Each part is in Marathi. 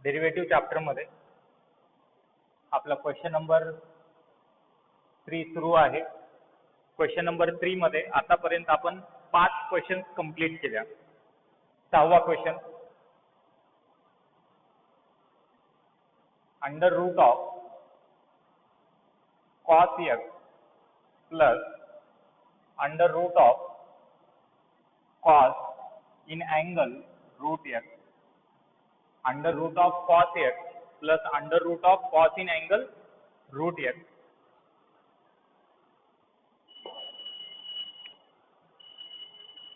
डेरिव्हेटिव्ह चॅप्टरमध्ये आपला क्वेश्चन नंबर 3 सुरू आहे. क्वेश्चन नंबर 3 मध्ये आतापर्यंत आपण 5 क्वेश्चन कंप्लीट केल्या. 6वा question, under root of cos x plus under root of cos in angle root x, under root of cos x plus under root of cos in angle root x.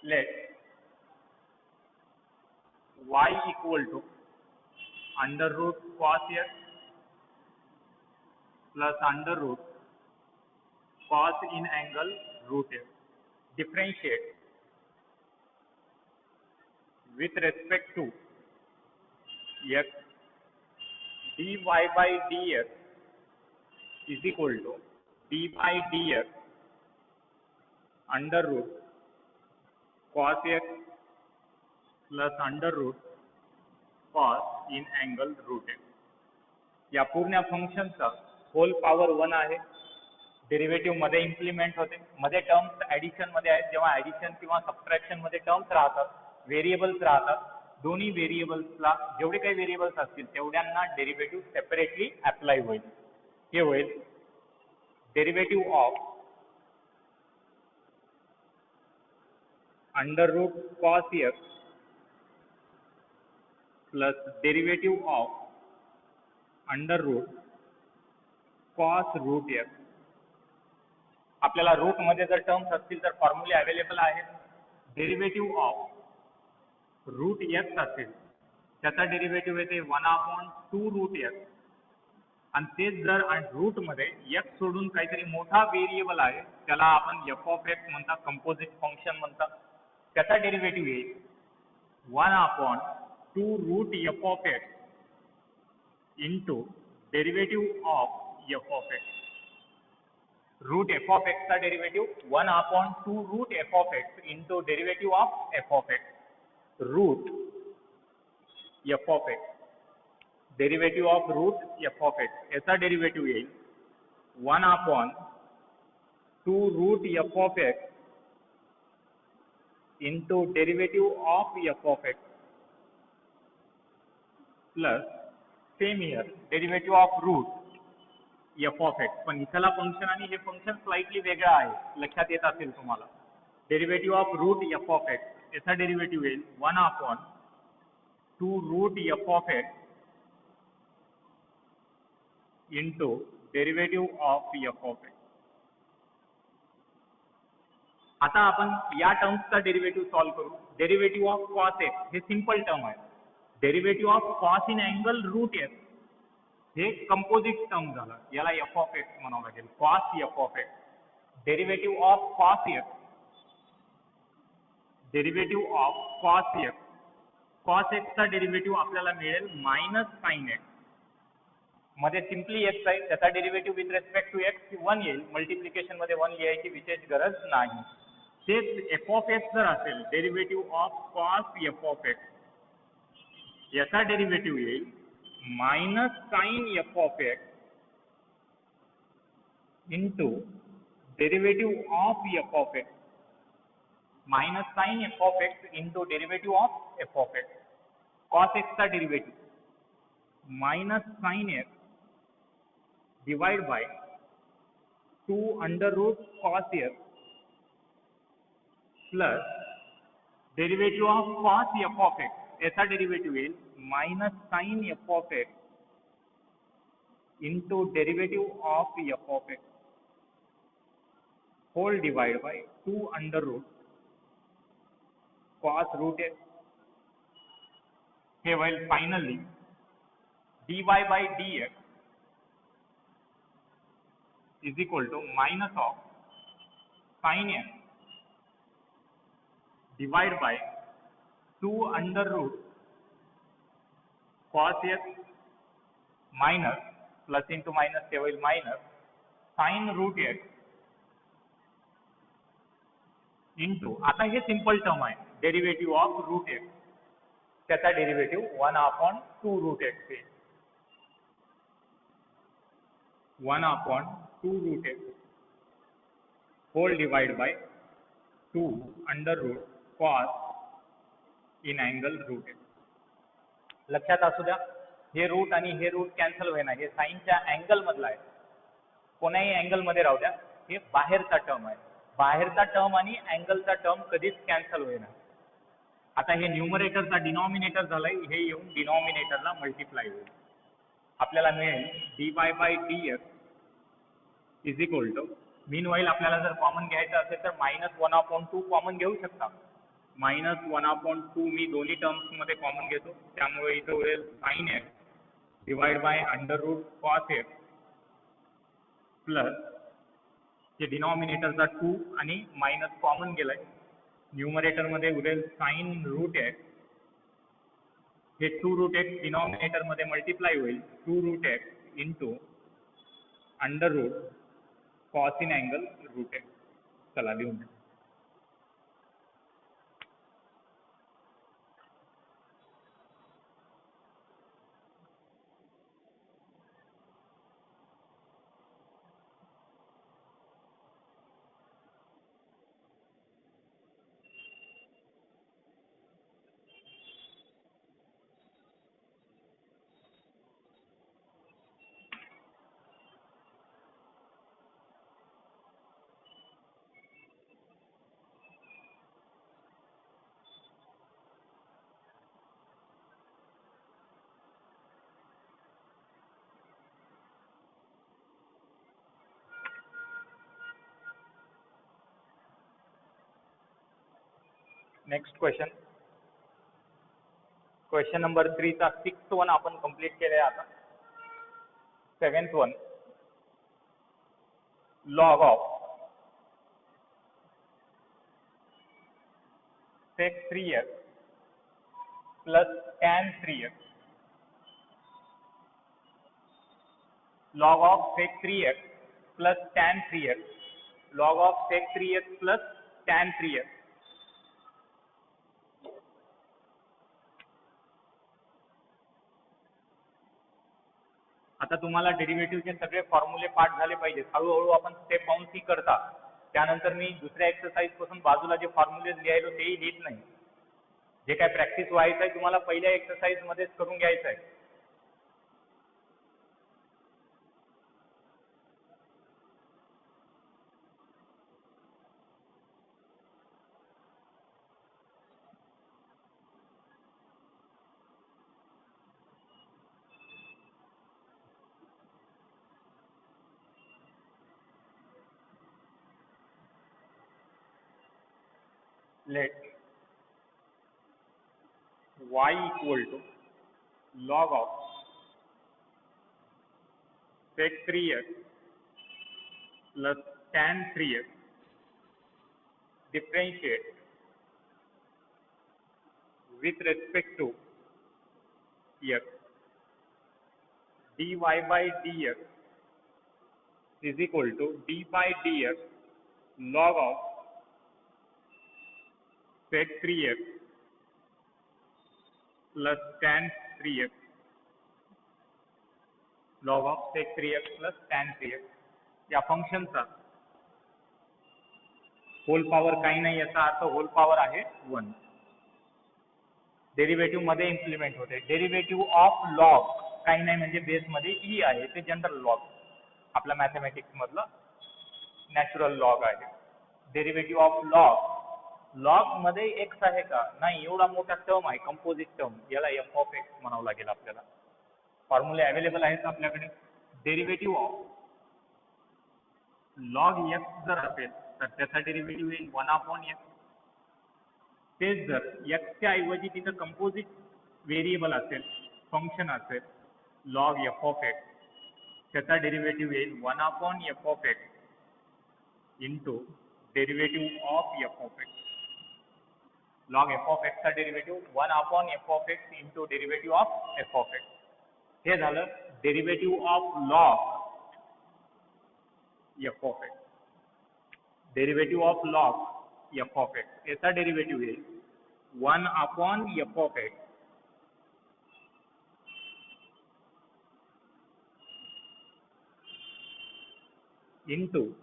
Let y equal to under root cos x plus under root cos in angle root x. Differentiate with respect to x dy by dx is equal to d by dx under root cos x plus under root cos in angle root x. या पूर्ण फंक्शनचा होल पॉवर 1 आहे. डेरिव्हेटिव्ह मध्ये इम्प्लिमेंट होते. मध्ये टर्म्स ॲडिशन मध्ये आहेत. जेव्हा ॲडिशन किंवा सबट्रॅक्शन मध्ये टर्म्स राहतात, व्हेरिएबल्स राहतात, दोन्ही व्हेरिएबल्सला जेवढे काही व्हेरिएबल्स असतील तेवढ्यांना डेरिव्हेटिव्ह सेपरेटली अप्लाय होईल. हे होईल derivative of under root cos x plus derivative of under root cos root x. आपल्याला रूट मध्ये जर टर्म्स असतील तर फॉर्म्युले अवेलेबल आहेत. डेरिव्हेटिव्ह ऑफ रूट एक्स असेल त्याचा डेरिव्हेटिव्ह येते 1/2 रूट एक्स, आणि तेच जर रूट मध्ये एक्स सोडून काहीतरी मोठा व्हेरिएबल आहे त्याला आपण एफ ऑफ एक्स म्हणतात, कंपोजिट फंक्शन म्हणतात, त्याचा डेरिव्हेटिव्ह येईल 1/2 root F of x into derivative of F of X. Root F of X का derivative 1/2 root F of x into derivative of F of X. Root F of x, derivative of root F of x, याचा डेरिव्हेटिव्ह येईल 1/2 root F of x into derivative of F of X plus same here derivative of root F of x. पण इथला फंक्शन आणि हे फंक्शन स्लाइटली वेगळं आहे, लक्षात येत असेल तुम्हाला. Derivative of root F of x याचा डेरिव्हेटिव्ह येईल 1/2 root F of x into derivative of F of x. आता आपण या टर्म्सचा डेरिव्हेटिव्ह सॉल्व्ह करू. डेरिव्हेटिव्ह ऑफ कॉस एक्स हे सिंपल टर्म आहे. Derivative of cos in angle root x हे कंपोजिट टर्म झालं, याला एफ ऑफ एक्स म्हणावं लागेल. Cos F of x, derivative of cos x, derivative of cos x. Cos एक्सचा डेरिव्हेटिव्ह आपल्याला मिळेल मायनस साइन एक्स. मध्ये सिम्पली एक्स आहे, त्याचा derivative with respect to x 1 येईल. मल्टिप्लिकेशन मध्ये 1 लिहायची विशेष गरज नाही. तेच एफ ऑफ एक्स जर असेल, derivative of cos F of x, याचा डेरिव्हेटिव्ह येईल minus sine F of x into derivative of F of X. Minus sine F of x into derivative of F of X. Cos एक्सचा derivative minus sine X divide by 2 under root cos x plus derivative of cos F of x, याचा डेरिव्हेटिव्ह येईल minus sine F of x into derivative of F of X hole divide by 2 under root cos root x. हे होईल finally dy by dx is equal to minus of sin x divided by 2 under root cos x minus plus into minus ते होईल minus sin root x into, आता हे सिंपल टर्म आहे, डेरिव्हेटिव्ह ऑफ रूट एक्स. त्याचा डेरिव्हेटिव्ह 1/2√x येईल. 1/2√x whole divide by 2 under root cos in angle root x. लक्षात असू द्या, हे रूट आणि हे रूट कॅन्सल होईना, हे साईनच्या अँगल मधला आहे. कोणाही अँगल मध्ये राहू द्या, हे बाहेरचा टर्म आहे. बाहेरचा टर्म आणि अँगलचा टर्म कधीच कॅन्सल होईना. आता हे न्यूमरेटरचा डिनॉमिनेटर झालंय, हे येऊन डिनॉमिनेटरला मल्टिप्लाय होईल. आपल्याला मिळेल dy/dx is equal to, meanwhile आपल्याला जर कॉमन घ्यायचं असेल तर -1/2 कॉमन घेऊ शकता. -1/2 मी दोन्ही टर्म्स मध्ये कॉमन घेतो, त्यामुळे इथं होईल sin x divide by under root cos x plus जे डिनॉमिनेटरचा 2 आणि मायनस कॉमन गेलाय, न्यूमरेटर मध्ये उरेल sin रूट x. हे 2√x डिनॉमिनेटर मध्ये मल्टिप्लाय होईल 2√x into under root cos in angle root x. चला लिहून द्या. नेक्स्ट क्वेश्चन, क्वेश्चन नंबर 3 चा 6th वन आपण कंप्लीट केले. आता 7th one, log of sec 3x plus tan 3x. Log of sec 3x plus tan 3x. Log of sec 3x plus tan 3x. आता तुम्हाला डेरिव्हेटिव्हचे सगळे फॉर्म्युले पाठ झाले पाहिजेत. हळूहळू आपण स्टेप बाउंड सी करता. त्यानंतर मी दुसऱ्या एक्सरसाइज पासून बाजूला जे फॉर्म्युले लिहायलो तेही लिहित नाही. जे काय प्रॅक्टिस व्हायचं आहे तुम्हाला पहिल्या एक्सरसाइज मध्येच करून घ्यायचं आहे. Let y equal to log of sec 3x plus tan 3x differentiate with respect to x. dy by dx is equal to d by dx log of sec 3x plus tan 3x. log of sec 3x plus tan 3x. या फंक्शनचा होल पॉवर काही नाही, याचा अर्थ होल पॉवर आहे 1. डेरिव्हेटिव्ह मध्ये इम्प्लिमेंट होते. डेरिव्हेटिव्ह ऑफ लॉग काही नाही म्हणजे बेस मध्ये ई आहे, ते जनरल लॉग आपला मॅथमॅटिक्स मधला नॅचरल लॉग आहे. डेरिव्हेटिव्ह ऑफ लॉग, लॉग मध्ये एक्स आहे का नाही, एवढा मोठा टर्म आहे कंपोजिट टर्म, याला एफ ऑफ एक्स म्हणावं लागेल आपल्याला. फॉर्म्युले अवेलेबल आहेत आपल्याकडे. डेरिव्हेटिव्ह ऑफ लॉग एक्स जर असेल तर त्याचा डेरिव्हेटिव्ह येईल 1/x. तेच जर एक्सच्या ऐवजी तिथं कंपोजिट व्हेरिएबल असेल, फंक्शन असेल लॉग एफ ऑफ एक्स, त्याचा डेरिव्हेटिव्ह येईल 1/f of x into derivative of F of X. Log F of एक्सचा derivative 1/f of x into derivative of F of X. हे झालं derivative of log F of x. Derivative of log F of x, याचा डेरिव्हेटिव्ह येईल 1/f of X into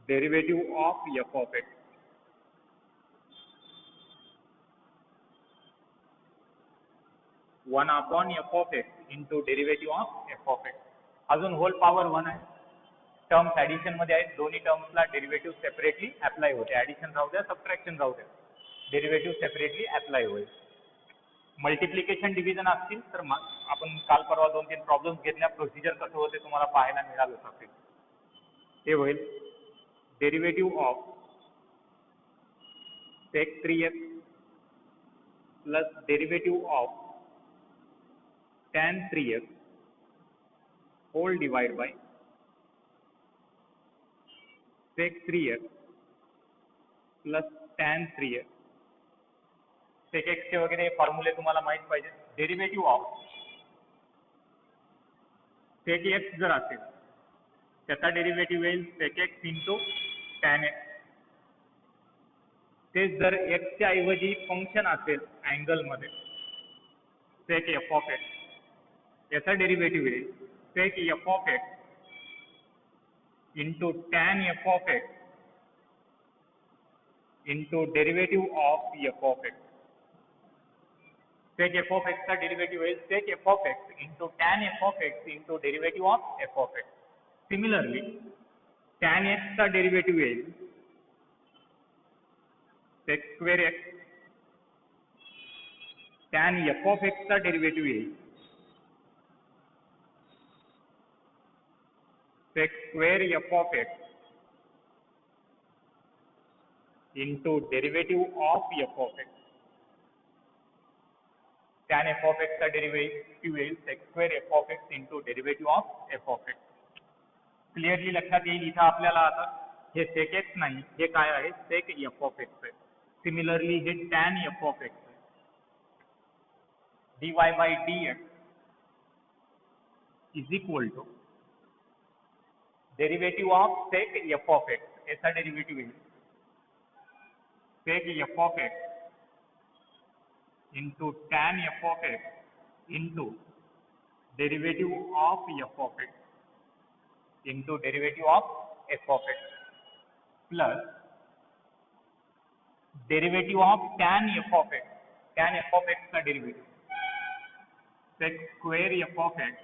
derivative of f of x. 1 upon f of x into derivative of f of x. अजून होल पॉवर 1 आहे. टर्म्स ॲडिशन मध्ये आहेत. दोन्ही टर्म्सला डेरिव्हेटिव्ह सेपरेटली अप्लाय होते. ॲडिशन राहू द्या, सबट्रॅक्शन राहू द्या, डेरिव्हेटिव्ह सेपरेटली अप्लाय होईल. मल्टिप्लिकेशन डिव्हिजन असतील तर मग आपण काल परवा 2-3 प्रॉब्लेम्स घेतल्या. प्रोसिजर कसं होते तुम्हाला पाहायला मिळालंच असेल. ते होईल derivative of sec 3x plus derivative of tan 3x whole divide by sec 3x plus tan 3x. sec x चे वगैरे फॉर्म्युले तुम्हाला माहित पाहिजे. डेरिव्हेटिव्ह ऑफ sec x जर असेल त्याचा डेरिव्हेटिव्ह येईल sec x into tan x. तेच जर x च्या ऐवजी फंक्शन असेल अँगलमध्ये sec f of x, याचा डेरिव्हेटिव्ह येईल sec f of x into tan f of x into derivative of f of x. sec f of x चा डेरिव्हेटिव्ह येईल sec f of x into tan f of x into derivative of f of x. Similarly tan x चा डेरिव्हेटिव्ह येईल sec square x. tan f of x चा डेरिव्हेटिव्ह येईल sec square f of x into derivative of f of x. tan f of x चा डेरिव्हेटिव्ह येईल sec square f of x into derivative of f of x. Clearly लक्षात येईल. इथं आपल्याला आता हे sec x नाही, हे काय आहे sec f of x आहे. सिमिलरली हे tan f of x आहे. dy by dx is equal to derivative of sec f of x. याचा डेरिव्हेटिव्ह येईल sec f of x into tan f of x into derivative of f of x into derivative of f of x plus derivative of tan f of x. tan f of x का derivative sec square f of x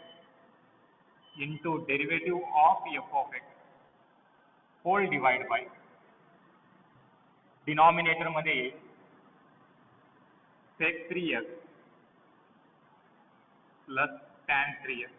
into derivative of f of x whole divide by denominator मध्ये येईल sec 3x plus tan 3x.